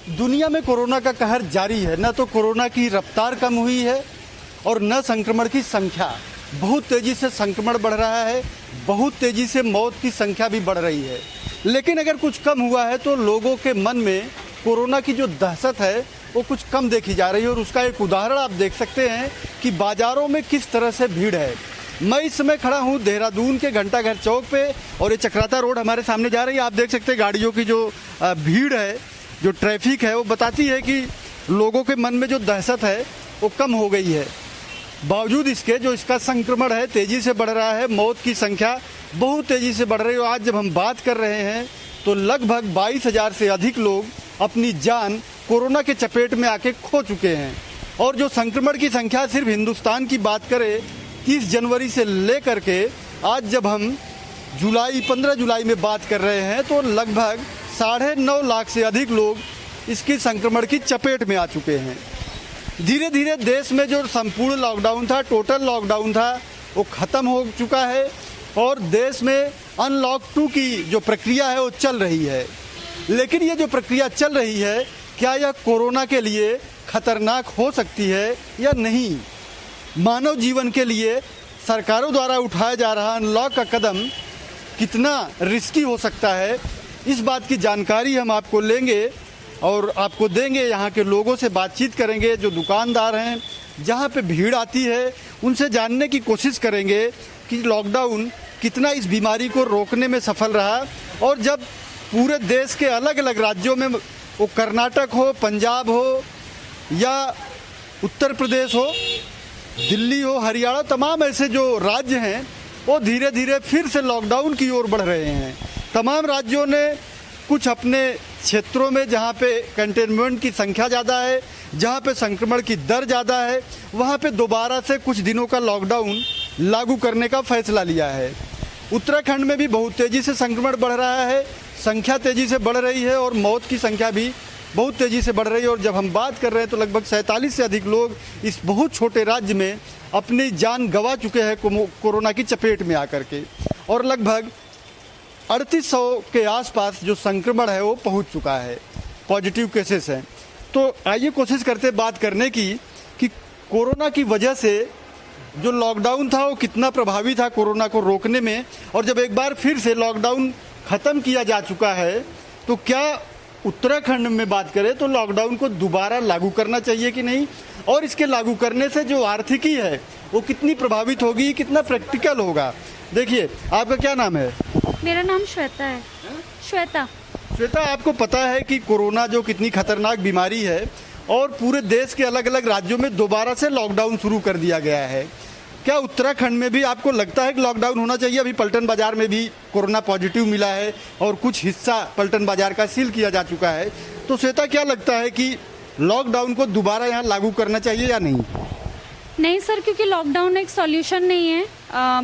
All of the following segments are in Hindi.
दुनिया में कोरोना का कहर जारी है। न तो कोरोना की रफ्तार कम हुई है और न संक्रमण की संख्या। बहुत तेज़ी से संक्रमण बढ़ रहा है, बहुत तेज़ी से मौत की संख्या भी बढ़ रही है। लेकिन अगर कुछ कम हुआ है तो लोगों के मन में कोरोना की जो दहशत है वो कुछ कम देखी जा रही है। और उसका एक उदाहरण आप देख सकते हैं कि बाज़ारों में किस तरह से भीड़ है। मैं इस समय खड़ा हूँ देहरादून के घंटाघर चौक पे और ये चक्राता रोड हमारे सामने जा रही है। आप देख सकते हैं गाड़ियों की जो भीड़ है, जो ट्रैफिक है, वो बताती है कि लोगों के मन में जो दहशत है वो कम हो गई है। बावजूद इसके जो इसका संक्रमण है तेज़ी से बढ़ रहा है, मौत की संख्या बहुत तेज़ी से बढ़ रही है। आज जब हम बात कर रहे हैं तो लगभग 22,000 से अधिक लोग अपनी जान कोरोना के चपेट में आके खो चुके हैं। और जो संक्रमण की संख्या सिर्फ हिंदुस्तान की बात करें 30 जनवरी से लेकर के आज जब हम 15 जुलाई में बात कर रहे हैं तो लगभग 9.5 लाख से अधिक लोग इसकी संक्रमण की चपेट में आ चुके हैं। धीरे धीरे देश में जो संपूर्ण लॉकडाउन था, टोटल लॉकडाउन था, वो ख़त्म हो चुका है और देश में अनलॉक 2 की जो प्रक्रिया है वो चल रही है। लेकिन ये जो प्रक्रिया चल रही है, क्या यह कोरोना के लिए खतरनाक हो सकती है या नहीं? मानव जीवन के लिए सरकारों द्वारा उठाया जा रहा अनलॉक का कदम कितना रिस्की हो सकता है, इस बात की जानकारी हम आपको लेंगे और आपको देंगे। यहाँ के लोगों से बातचीत करेंगे, जो दुकानदार हैं, जहाँ पे भीड़ आती है, उनसे जानने की कोशिश करेंगे कि लॉकडाउन कितना इस बीमारी को रोकने में सफल रहा। और जब पूरे देश के अलग अलग राज्यों में, वो कर्नाटक हो, पंजाब हो या उत्तर प्रदेश हो, दिल्ली हो, हरियाणा, तमाम ऐसे जो राज्य हैं वो धीरे धीरे फिर से लॉकडाउन की ओर बढ़ रहे हैं। तमाम राज्यों ने कुछ अपने क्षेत्रों में जहाँ पे कंटेनमेंट की संख्या ज़्यादा है, जहाँ पे संक्रमण की दर ज़्यादा है, वहाँ पे दोबारा से कुछ दिनों का लॉकडाउन लागू करने का फैसला लिया है। उत्तराखंड में भी बहुत तेज़ी से संक्रमण बढ़ रहा है, संख्या तेज़ी से बढ़ रही है और मौत की संख्या भी बहुत तेज़ी से बढ़ रही है। और जब हम बात कर रहे हैं तो लगभग 47 से अधिक लोग इस बहुत छोटे राज्य में अपनी जान गंवा चुके हैं कोरोना की चपेट में आकर के। और लगभग 3800 के आसपास जो संक्रमण है वो पहुंच चुका है, पॉजिटिव केसेस हैं। तो आइए कोशिश करते बात करने की कि कोरोना की वजह से जो लॉकडाउन था वो कितना प्रभावी था कोरोना को रोकने में। और जब एक बार फिर से लॉकडाउन ख़त्म किया जा चुका है तो क्या उत्तराखंड में बात करें तो लॉकडाउन को दोबारा लागू करना चाहिए कि नहीं, और इसके लागू करने से जो आर्थिकी है वो कितनी प्रभावित होगी, कितना प्रैक्टिकल होगा। देखिए, आपका क्या नाम है? मेरा नाम श्वेता है। श्वेता, आपको पता है कि कोरोना जो कितनी खतरनाक बीमारी है और पूरे देश के अलग अलग राज्यों में दोबारा से लॉकडाउन शुरू कर दिया गया है। क्या उत्तराखंड में भी आपको लगता है कि लॉकडाउन होना चाहिए? अभी पलटन बाजार में भी कोरोना पॉजिटिव मिला है और कुछ हिस्सा पलटन बाजार का सील किया जा चुका है। तो श्वेता, क्या लगता है कि लॉकडाउन को दोबारा यहाँ लागू करना चाहिए या नहीं? नहीं सर, क्योंकि लॉकडाउन एक सॉल्यूशन नहीं है।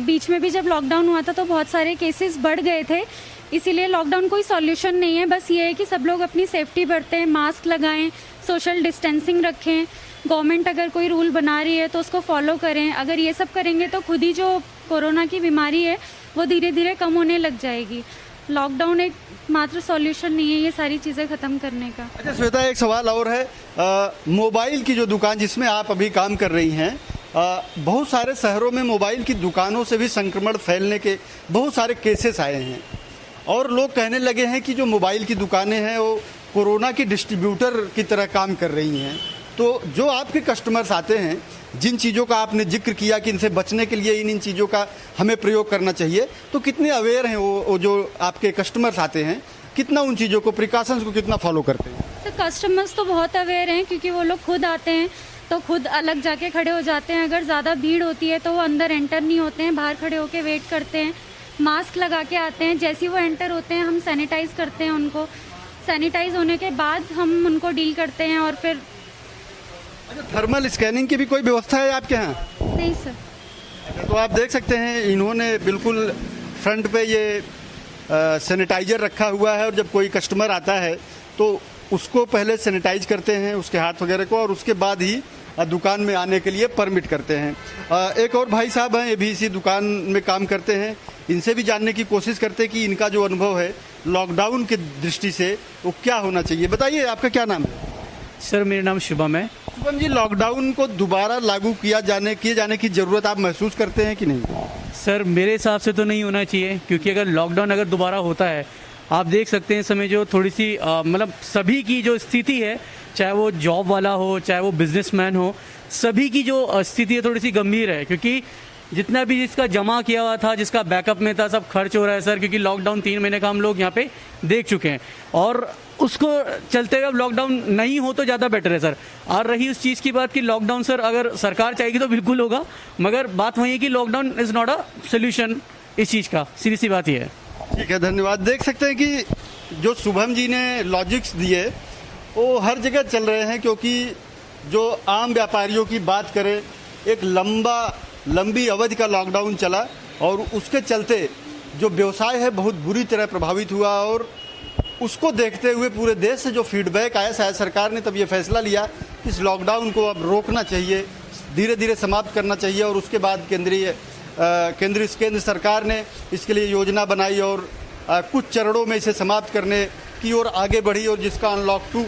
बीच में भी जब लॉकडाउन हुआ था तो बहुत सारे केसेस बढ़ गए थे, इसीलिए लॉकडाउन कोई सॉल्यूशन नहीं है। बस ये है कि सब लोग अपनी सेफ्टी बरतें, मास्क लगाएं, सोशल डिस्टेंसिंग रखें। गवर्नमेंट अगर कोई रूल बना रही है तो उसको फॉलो करें। अगर ये सब करेंगे तो खुद ही जो कोरोना की बीमारी है वो धीरे धीरे कम होने लग जाएगी। लॉकडाउन एक मात्र सॉल्यूशन नहीं है ये सारी चीज़ें ख़त्म करने का। अच्छा श्वेता, एक सवाल और है। मोबाइल की जो दुकान जिसमें आप अभी काम कर रही हैं, बहुत सारे शहरों में मोबाइल की दुकानों से भी संक्रमण फैलने के बहुत सारे केसेस आए हैं और लोग कहने लगे हैं कि जो मोबाइल की दुकानें हैं वो कोरोना की डिस्ट्रीब्यूटर की तरह काम कर रही हैं। तो जो आपके कस्टमर्स आते हैं, जिन चीज़ों का आपने जिक्र किया कि इनसे बचने के लिए इन चीज़ों का हमें प्रयोग करना चाहिए, तो कितने अवेयर हैं वो जो आपके कस्टमर्स आते हैं, कितना उन चीज़ों को, प्रिकॉशंस को कितना फॉलो करते हैं? सर, कस्टमर्स तो बहुत अवेयर हैं क्योंकि वो लोग खुद आते हैं तो खुद अलग जाके खड़े हो जाते हैं। अगर ज़्यादा भीड़ होती है तो वो अंदर एंटर नहीं होते हैं, बाहर खड़े होकर वेट करते हैं, मास्क लगा के आते हैं। जैसे ही वो एंटर होते हैं हम सैनिटाइज़ करते हैं उनको। सैनिटाइज होने के बाद हम उनको डील करते हैं और फिर। अच्छा, थर्मल स्कैनिंग की भी कोई व्यवस्था है आपके यहाँ? नहीं सर। अच्छा, तो आप देख सकते हैं इन्होंने बिल्कुल फ्रंट पे ये सैनिटाइजर रखा हुआ है और जब कोई कस्टमर आता है तो उसको पहले सैनिटाइज करते हैं, उसके हाथ वगैरह को, और उसके बाद ही दुकान में आने के लिए परमिट करते हैं। एक और भाई साहब हैं, ये भी इसी दुकान में काम करते हैं, इनसे भी जानने की कोशिश करते हैं कि इनका जो अनुभव है लॉकडाउन की दृष्टि से वो क्या होना चाहिए? बताइए, आपका क्या नाम है? सर मेरा नाम शुभम है। शुभम जी, लॉकडाउन को दोबारा लागू किए जाने की जरूरत आप महसूस करते हैं कि नहीं? सर मेरे हिसाब से तो नहीं होना चाहिए, क्योंकि अगर लॉकडाउन अगर दोबारा होता है, आप देख सकते हैं इस समय जो थोड़ी सी मतलब सभी की जो स्थिति है, चाहे वो जॉब वाला हो चाहे वो बिजनेसमैन हो, सभी की जो स्थिति है थोड़ी सी गंभीर है, क्योंकि जितना भी जिसका जमा किया हुआ था, जिसका बैकअप में था, सब खर्च हो रहा है सर, क्योंकि लॉकडाउन 3 महीने का हम लोग यहाँ पे देख चुके हैं और उसको चलते हुए अब लॉकडाउन नहीं हो तो ज़्यादा बेटर है सर। और रही उस चीज़ की बात कि लॉकडाउन सर अगर सरकार चाहेगी तो बिल्कुल होगा, मगर बात वही है कि lockdown is not a solution इस चीज़ का, सीधी सी बात ये है। ठीक है, धन्यवाद। देख सकते हैं कि जो शुभम जी ने लॉजिक्स दिए वो हर जगह चल रहे हैं, क्योंकि जो आम व्यापारियों की बात करें, एक लंबी अवधि का लॉकडाउन चला और उसके चलते जो व्यवसाय है बहुत बुरी तरह प्रभावित हुआ, और उसको देखते हुए पूरे देश से जो फीडबैक आया, शायद सरकार ने तब ये फैसला लिया कि इस लॉकडाउन को अब रोकना चाहिए, धीरे धीरे समाप्त करना चाहिए। और उसके बाद केंद्र सरकार ने इसके लिए योजना बनाई और कुछ चरणों में इसे समाप्त करने की ओर आगे बढ़ी, और जिसका अनलॉक 2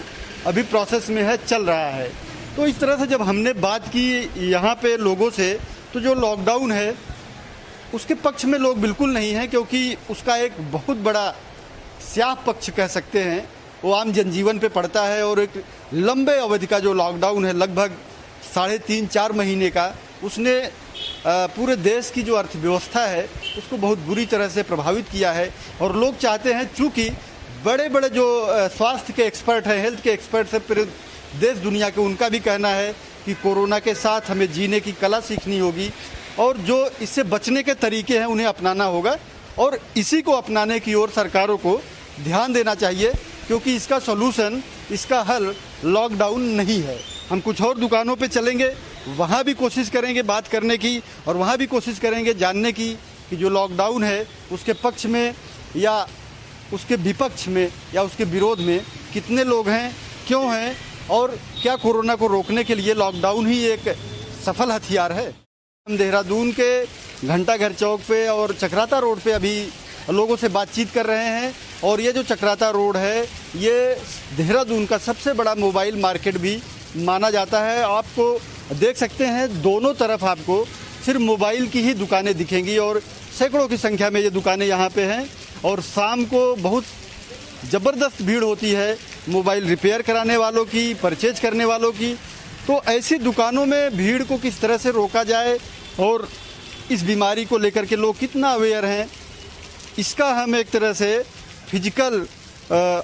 अभी प्रोसेस में है, चल रहा है। तो इस तरह से जब हमने बात की यहाँ पे लोगों से, तो जो लॉकडाउन है उसके पक्ष में लोग बिल्कुल नहीं हैं, क्योंकि उसका एक बहुत बड़ा स्याह पक्ष कह सकते हैं वो आम जनजीवन पे पड़ता है। और एक लंबे अवधि का जो लॉकडाउन है, लगभग 3.5-4 महीने का, उसने पूरे देश की जो अर्थव्यवस्था है उसको बहुत बुरी तरह से प्रभावित किया है। और लोग चाहते हैं, चूँकि बड़े बड़े जो स्वास्थ्य के एक्सपर्ट हैं, हेल्थ के एक्सपर्ट हैं पूरे देश दुनिया के, उनका भी कहना है कि कोरोना के साथ हमें जीने की कला सीखनी होगी और जो इससे बचने के तरीके हैं उन्हें अपनाना होगा, और इसी को अपनाने की ओर सरकारों को ध्यान देना चाहिए, क्योंकि इसका सॉल्यूशन, इसका हल लॉकडाउन नहीं है। हम कुछ और दुकानों पे चलेंगे, वहाँ भी कोशिश करेंगे बात करने की, और वहाँ भी कोशिश करेंगे जानने की कि जो लॉकडाउन है उसके पक्ष में या उसके विपक्ष में या उसके विरोध में कितने लोग हैं, क्यों हैं, और क्या कोरोना को रोकने के लिए लॉकडाउन ही एक सफल हथियार है। हम देहरादून के घंटाघर चौक पे और चक्राता रोड पे अभी लोगों से बातचीत कर रहे हैं, और ये जो चक्राता रोड है ये देहरादून का सबसे बड़ा मोबाइल मार्केट भी माना जाता है। आपको देख सकते हैं दोनों तरफ आपको सिर्फ मोबाइल की ही दुकानें दिखेंगी, और सैकड़ों की संख्या में ये दुकानें यहाँ पे हैं, और शाम को बहुत ज़बरदस्त भीड़ होती है मोबाइल रिपेयर कराने वालों की, परचेज करने वालों की। तो ऐसी दुकानों में भीड़ को किस तरह से रोका जाए और इस बीमारी को लेकर के लोग कितना अवेयर हैं, इसका हम एक तरह से फिजिकल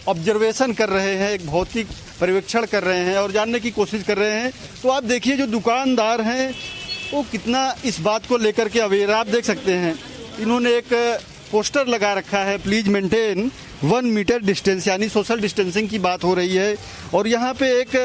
ऑब्जर्वेशन कर रहे हैं, एक भौतिक पर्यवेक्षण कर रहे हैं और जानने की कोशिश कर रहे हैं। तो आप देखिए जो दुकानदार हैं वो कितना इस बात को लेकर के अवेयर। आप देख सकते हैं इन्होंने एक पोस्टर लगा रखा है, प्लीज़ मेंटेन 1 मीटर डिस्टेंस, यानी सोशल डिस्टेंसिंग की बात हो रही है। और यहाँ पे एक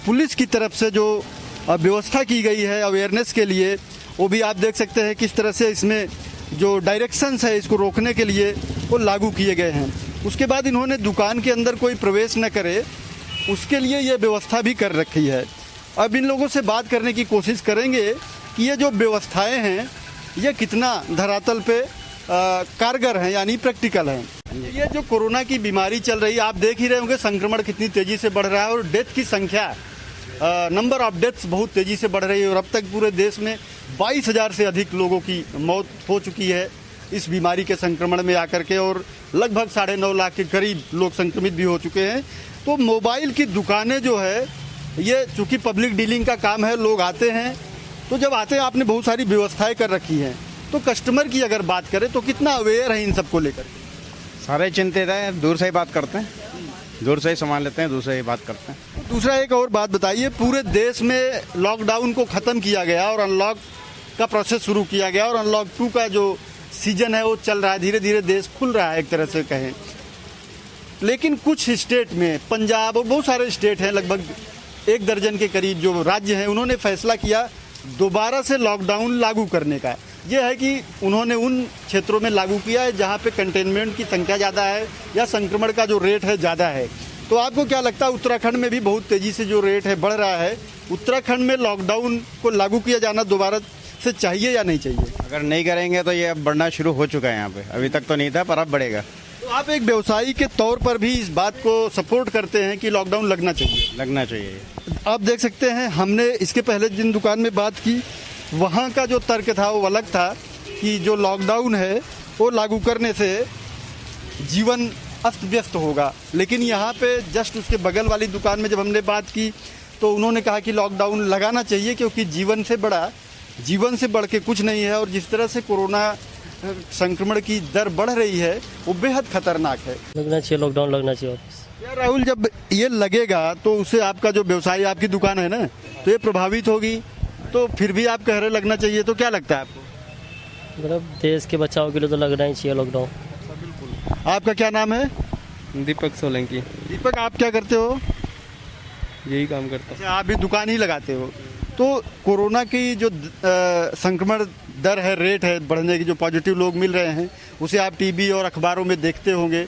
पुलिस की तरफ से जो व्यवस्था की गई है अवेयरनेस के लिए, वो भी आप देख सकते हैं किस तरह से इसमें जो डायरेक्शंस है इसको रोकने के लिए वो लागू किए गए हैं। उसके बाद इन्होंने दुकान के अंदर कोई प्रवेश न करे उसके लिए ये व्यवस्था भी कर रखी है। अब इन लोगों से बात करने की कोशिश करेंगे कि ये जो व्यवस्थाएं हैं ये कितना धरातल पे कारगर हैं, यानी प्रैक्टिकल हैं। ये जो कोरोना की बीमारी चल रही है, आप देख ही रहे होंगे संक्रमण कितनी तेज़ी से बढ़ रहा है, और डेथ की संख्या, नंबर ऑफ डेथ्स बहुत तेज़ी से बढ़ रही है। और अब तक पूरे देश में 22,000 से अधिक लोगों की मौत हो चुकी है इस बीमारी के संक्रमण में आकर के, और लगभग 9.5 लाख के करीब लोग संक्रमित भी हो चुके हैं। तो मोबाइल की दुकानें जो है ये चूँकि पब्लिक डीलिंग का काम है, लोग आते हैं, तो जब आते हैं आपने बहुत सारी व्यवस्थाएं कर रखी हैं, तो कस्टमर की अगर बात करें तो कितना अवेयर है इन सब को लेकर? सारे चिंतित हैं, दूर से ही बात करते हैं, दूर से ही सामान लेते हैं, दूर से ही बात करते हैं। दूसरा एक और बात बताइए, पूरे देश में लॉकडाउन को ख़त्म किया गया और अनलॉक का प्रोसेस शुरू किया गया, और अनलॉक 2 का जो सीजन है वो चल रहा है, धीरे धीरे देश खुल रहा है एक तरह से कहें। लेकिन कुछ स्टेट में, पंजाब और बहुत सारे स्टेट हैं, लगभग 1 दर्जन के करीब जो राज्य हैं, उन्होंने फैसला किया दोबारा से लॉकडाउन लागू करने का। यह है कि उन्होंने उन क्षेत्रों में लागू किया है जहाँ पे कंटेनमेंट की संख्या ज़्यादा है या संक्रमण का जो रेट है ज़्यादा है। तो आपको क्या लगता है, उत्तराखंड में भी बहुत तेज़ी से जो रेट है बढ़ रहा है, उत्तराखंड में लॉकडाउन को लागू किया जाना दोबारा से चाहिए या नहीं चाहिए? अगर नहीं करेंगे तो ये अब बढ़ना शुरू हो चुका है यहाँ पे, अभी तक तो नहीं था पर अब बढ़ेगा। तो तो आप एक व्यवसायी के तौर पर भी इस बात को सपोर्ट करते हैं कि लॉकडाउन लगना चाहिए। लगना चाहिए। आप देख सकते हैं, हमने इसके पहले जिन दुकान में बात की वहाँ का जो तर्क था वो अलग था कि जो लॉकडाउन है वो लागू करने से जीवन अस्त व्यस्त होगा, लेकिन यहाँ पे जस्ट उसके बगल वाली दुकान में जब हमने बात की तो उन्होंने कहा कि लॉकडाउन लगाना चाहिए क्योंकि जीवन से बढ़ के कुछ नहीं है और जिस तरह से कोरोना संक्रमण की दर बढ़ रही है वो बेहद खतरनाक है। लगना चाहिए, लॉकडाउन लगना चाहिए वापस। यार राहुल, जब ये लगेगा तो उससे आपका जो व्यवसाय, आपकी दुकान है ना, तो ये प्रभावित होगी, तो फिर भी आप कह रहे लगना चाहिए, तो क्या लगता है आपको? मतलब देश के बचाव के लिए तो लगना ही चाहिए लॉकडाउन। आपका क्या नाम है? दीपक सोलंकी। दीपक, आप क्या करते हो? यही काम करता हूँ। अच्छा, आप भी दुकान ही लगाते हो। तो कोरोना की जो संक्रमण दर है, रेट है बढ़ने की, जो पॉजिटिव लोग मिल रहे हैं उसे आप टीवी और अखबारों में देखते होंगे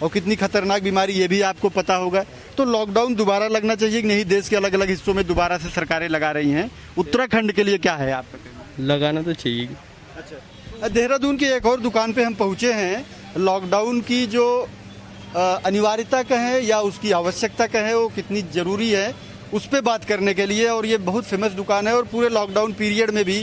और कितनी खतरनाक बीमारी ये भी आपको पता होगा। तो लॉकडाउन दोबारा लगना चाहिए कि नहीं? देश के अलग अलग हिस्सों में दोबारा से सरकारें लगा रही हैं, उत्तराखंड के लिए क्या है आपका कहना? लगाना तो चाहिए। अच्छा, देहरादून की एक और दुकान पे हम पहुंचे हैं। लॉकडाउन की जो अनिवार्यता कहें या उसकी आवश्यकता कहें, वो कितनी ज़रूरी है उस पर बात करने के लिए। और ये बहुत फेमस दुकान है और पूरे लॉकडाउन पीरियड में भी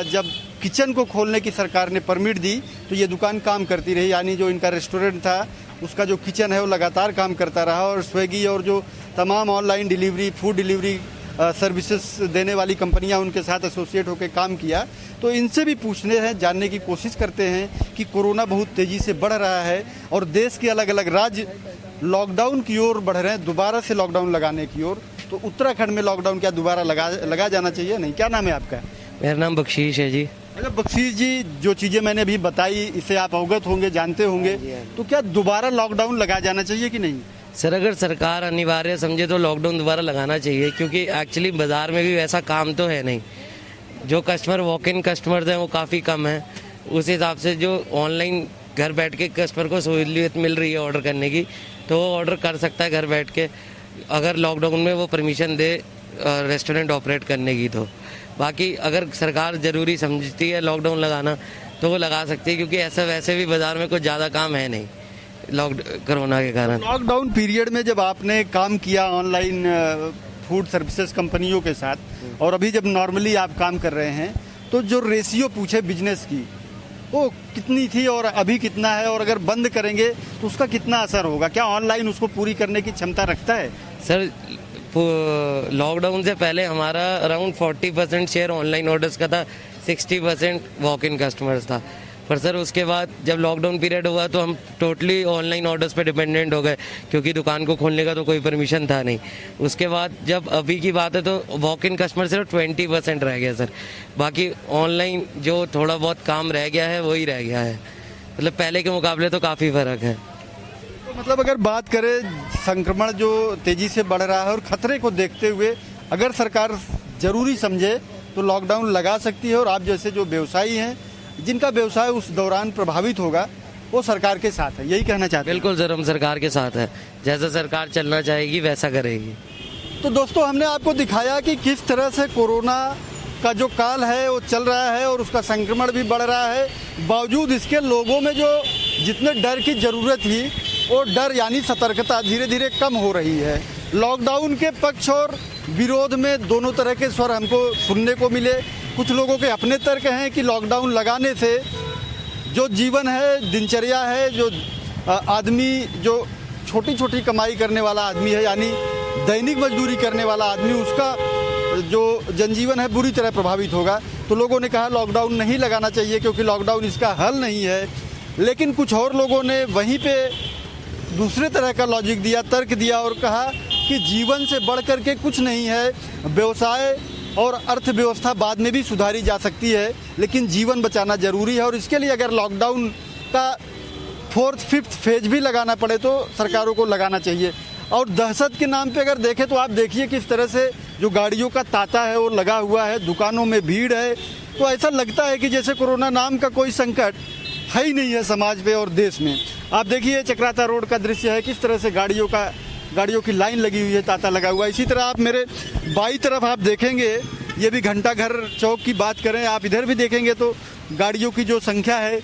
जब किचन को खोलने की सरकार ने परमिट दी तो ये दुकान काम करती रही, यानी जो इनका रेस्टोरेंट था उसका जो किचन है वो लगातार काम करता रहा। और स्विगी और जो तमाम online delivery, food delivery services देने वाली कंपनियां उनके साथ एसोसिएट होकर काम किया। तो इनसे भी पूछने हैं, जानने की कोशिश करते हैं कि कोरोना बहुत तेज़ी से बढ़ रहा है और देश के अलग अलग राज्य लॉकडाउन की ओर बढ़ रहे हैं, दोबारा से लॉकडाउन लगाने की ओर। तो उत्तराखंड में लॉकडाउन क्या दोबारा लगा जाना चाहिए नहीं? क्या नाम है आपका? मेरा नाम बख्शीश है जी। अच्छा बख्शीश जी, जो चीज़ें मैंने अभी बताई इससे आप अवगत होंगे, जानते होंगे, तो क्या दोबारा लॉकडाउन लगा जाना चाहिए कि नहीं? सर, अगर सरकार अनिवार्य समझे तो लॉकडाउन दोबारा लगाना चाहिए, क्योंकि एक्चुअली बाज़ार में भी वैसा काम तो है नहीं। जो कस्टमर वॉक इन कस्टमर्स हैं वो काफ़ी कम है। उस हिसाब से जो ऑनलाइन घर बैठ के कस्टमर को सहूलियत मिल रही है ऑर्डर करने की, तो वो ऑर्डर कर सकता है घर बैठ के, अगर लॉकडाउन में वो परमिशन दे रेस्टोरेंट ऑपरेट करने की। तो बाकी अगर सरकार ज़रूरी समझती है लॉकडाउन लगाना तो वो लगा सकती है, क्योंकि ऐसा वैसे भी बाज़ार में कुछ ज़्यादा काम है नहीं कोरोना के कारण। लॉकडाउन पीरियड में जब आपने काम किया ऑनलाइन फूड सर्विसेज कंपनियों के साथ और अभी जब नॉर्मली आप काम कर रहे हैं, तो जो रेशियो पूछे बिजनेस की वो कितनी थी और अभी कितना है? और अगर बंद करेंगे तो उसका कितना असर होगा? क्या ऑनलाइन उसको पूरी करने की क्षमता रखता है? सर, लॉकडाउन से पहले हमारा अराउंड 40% शेयर ऑनलाइन ऑर्डर्स का था, 60% वॉक इन कस्टमर्स था। पर सर उसके बाद जब लॉकडाउन पीरियड हुआ तो हम टोटली ऑनलाइन ऑर्डर्स पे डिपेंडेंट हो गए, क्योंकि दुकान को खोलने का तो कोई परमिशन था नहीं। उसके बाद जब अभी की बात है तो वॉक इन कस्टमर सिर्फ 20% रह गया सर। बाकी ऑनलाइन जो थोड़ा बहुत काम रह गया है वही रह गया है, मतलब पहले के मुकाबले तो काफ़ी फ़र्क है। तो मतलब अगर बात करें, संक्रमण जो तेज़ी से बढ़ रहा है और खतरे को देखते हुए अगर सरकार ज़रूरी समझे तो लॉकडाउन लगा सकती है। और आप जैसे जो व्यवसायी हैं जिनका व्यवसाय उस दौरान प्रभावित होगा वो सरकार के साथ है, यही कहना चाहते हैं? बिल्कुल सर, हम सरकार के साथ है, जैसा सरकार चलना चाहेगी वैसा करेगी। तो दोस्तों, हमने आपको दिखाया कि किस तरह से कोरोना का जो काल है वो चल रहा है और उसका संक्रमण भी बढ़ रहा है। बावजूद इसके लोगों में जो जितने डर की ज़रूरत थी वो डर यानी सतर्कता धीरे धीरे कम हो रही है। लॉकडाउन के पक्ष और विरोध में दोनों तरह के स्वर हमको सुनने को मिले। कुछ लोगों के अपने तर्क हैं कि लॉकडाउन लगाने से जो जीवन है, दिनचर्या है, जो आदमी जो छोटी छोटी कमाई करने वाला आदमी है, यानी दैनिक मजदूरी करने वाला आदमी, उसका जो जनजीवन है बुरी तरह प्रभावित होगा। तो लोगों ने कहा लॉकडाउन नहीं लगाना चाहिए क्योंकि लॉकडाउन इसका हल नहीं है। लेकिन कुछ और लोगों ने वहीं पे दूसरे तरह का लॉजिक दिया, तर्क दिया और कहा कि जीवन से बढ़ कर के कुछ नहीं है, व्यवसाय और अर्थव्यवस्था बाद में भी सुधारी जा सकती है, लेकिन जीवन बचाना ज़रूरी है। और इसके लिए अगर लॉकडाउन का 4th 5th फेज भी लगाना पड़े तो सरकारों को लगाना चाहिए। और दहशत के नाम पे अगर देखें तो आप देखिए किस तरह से जो गाड़ियों का तांता है वो लगा हुआ है, दुकानों में भीड़ है। तो ऐसा लगता है कि जैसे कोरोना नाम का कोई संकट है ही नहीं है समाज पे और देश में। आप देखिए चक्राता रोड का दृश्य है, किस तरह से गाड़ियों की लाइन लगी हुई है, तांता लगा हुआ है। इसी तरह आप मेरे बाई तरफ आप देखेंगे, ये भी घंटा घर चौक की बात करें, आप इधर भी देखेंगे तो गाड़ियों की जो संख्या है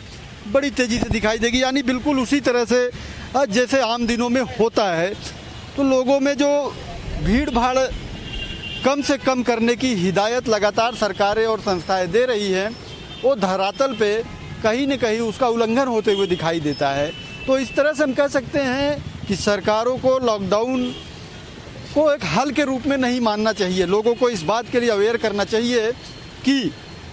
बड़ी तेज़ी से दिखाई देगी, यानी बिल्कुल उसी तरह से जैसे आम दिनों में होता है। तो लोगों में जो भीड़ भाड़ कम से कम करने की हिदायत लगातार सरकारें और संस्थाएं दे रही हैं, वो धरातल पे कहीं न कहीं उसका उल्लंघन होते हुए दिखाई देता है। तो इस तरह से हम कह सकते हैं कि सरकारों को लॉकडाउन को एक हल के रूप में नहीं मानना चाहिए। लोगों को इस बात के लिए अवेयर करना चाहिए कि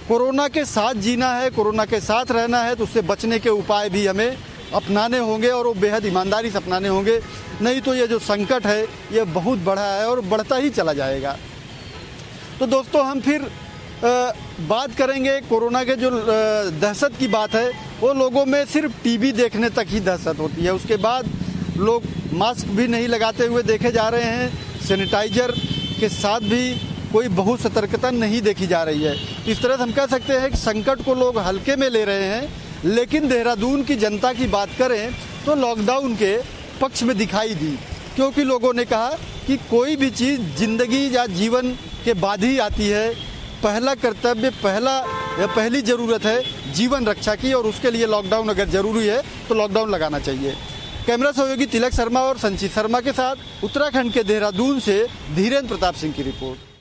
कोरोना के साथ जीना है, कोरोना के साथ रहना है, तो उससे बचने के उपाय भी हमें अपनाने होंगे और वो बेहद ईमानदारी से अपनाने होंगे। नहीं तो ये जो संकट है ये बहुत बड़ा है और बढ़ता ही चला जाएगा। तो दोस्तों हम फिर बात करेंगे कोरोना के जो दहशत की बात है, वो लोगों में सिर्फ टीवी देखने तक ही दहशत होती है। उसके बाद लोग मास्क भी नहीं लगाते हुए देखे जा रहे हैं, सैनिटाइजर के साथ भी कोई बहुत सतर्कता नहीं देखी जा रही है। इस तरह से हम कह सकते हैं कि संकट को लोग हल्के में ले रहे हैं। लेकिन देहरादून की जनता की बात करें तो लॉकडाउन के पक्ष में दिखाई दी, क्योंकि लोगों ने कहा कि कोई भी चीज़ जिंदगी या जीवन के बाद ही आती है। पहला कर्तव्य, पहली ज़रूरत है जीवन रक्षा की, और उसके लिए लॉकडाउन अगर ज़रूरी है तो लॉकडाउन लगाना चाहिए। कैमरा सहयोगी तिलक शर्मा और संचित शर्मा के साथ उत्तराखंड के देहरादून से धीरेन्द्र प्रताप सिंह की रिपोर्ट।